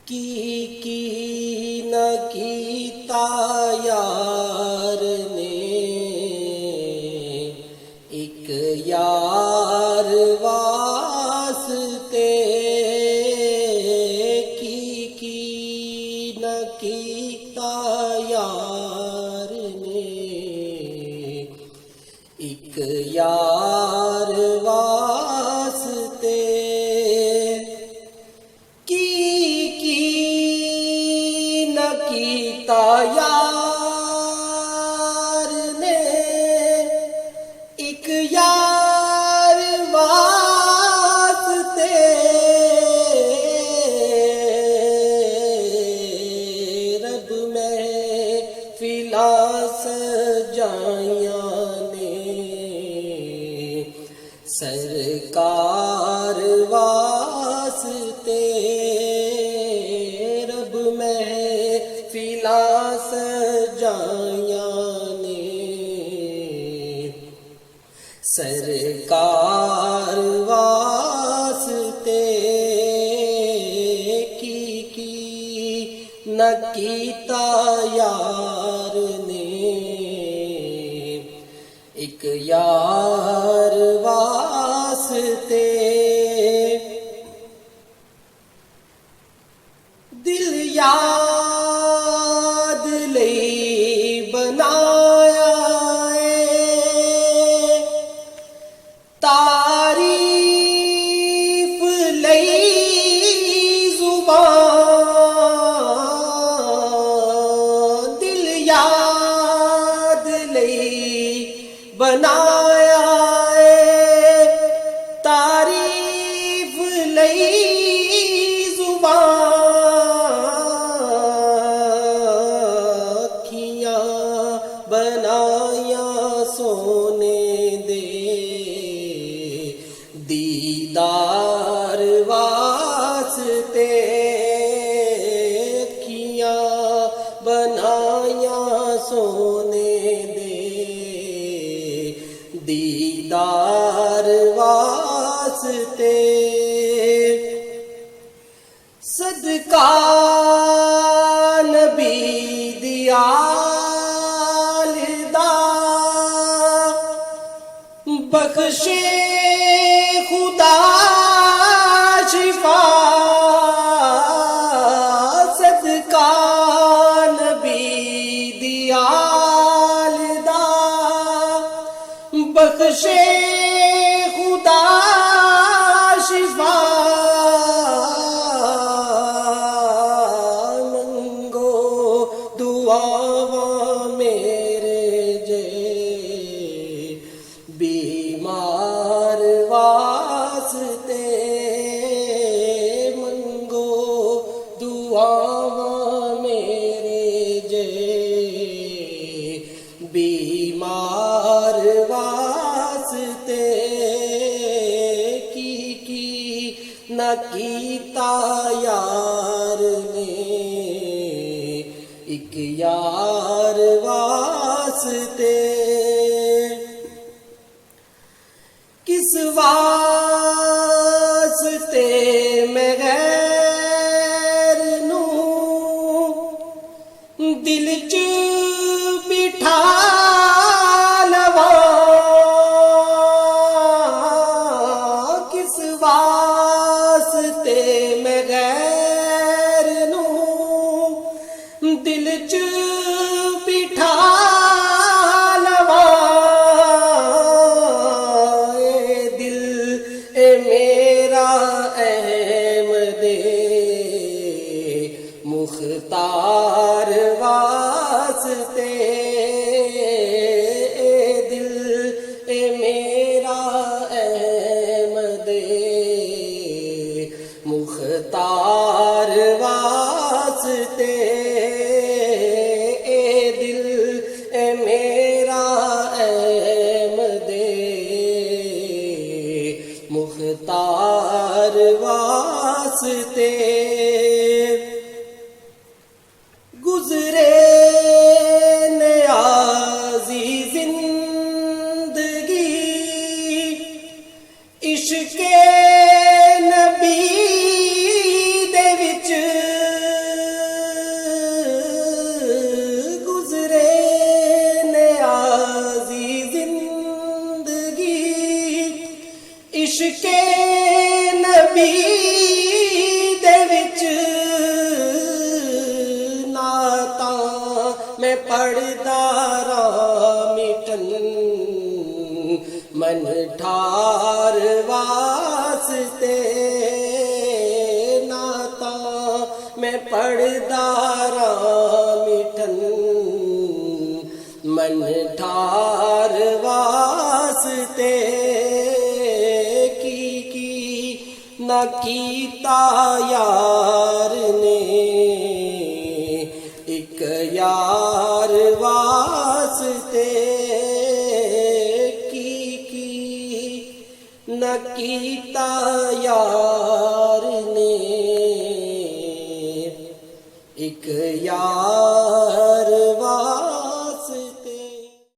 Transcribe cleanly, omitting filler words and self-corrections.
کی نہ کیتا یار نے ایک یار واسطے کی نہ کیتا یار نے ایک یار واسطے کیتا یار نے ایک یار واسطے رب محفلاں سجائیاں نے سرکار واسطے سجائیاں نے سرکار واسطے کی نہ کیتا یار نے ایک یار واسطے دل یاد لئی بنایا ہے تعریف لئی زبان دل یاد لئی بنایا ہے تعریف لئی بنایا سونے دے دیدار واسطے کیاں بنایا سونے دے دیدار واسطے صدقہ نبی دیا بخشے خدا شفا صدقہ نبی دیال دا بخشے خدا شفا منگو دعا میرے جے بیمار واسطے منگو دعا میرے جے بیمار واسطے کی نہ کیتا یار نے ایک یار واسطے کس واسطے میں غیر نو دل چ بٹھا لواں کس واسطے میں غیر نو دل چ بٹھا مختار واسطے دل میرا احمد مختار واسطے دل میرا احمد مختار واسطے گزرے نیازی زندگی عشق نبی دے وچ ਅਰਬੀ ਦੇ ਵਿੱਚ ਨਾਤਾਂ ਮੈਂ ਪੜਦਾ ਰਾਂ ਮਿਟਨ ਮਨ ਠਾਰ ਵਾਸਤੇ ਨਾਤਾਂ ਮੈਂ ਪੜਦਾ ਰਾਂ ਮਿਟਨ ਮਨ ਠਾਰ ਵਾਸਤੇ ਕੀ ਨਾ ਕੀਤਾ ਯਾਰ ਨੇ ਇੱਕ ਯਾਰ ਵਾਸਤੇ ਕੀ ਨਾ ਕੀਤਾ ਯਾਰ ਨੇ ਇੱਕ ਯਾਰ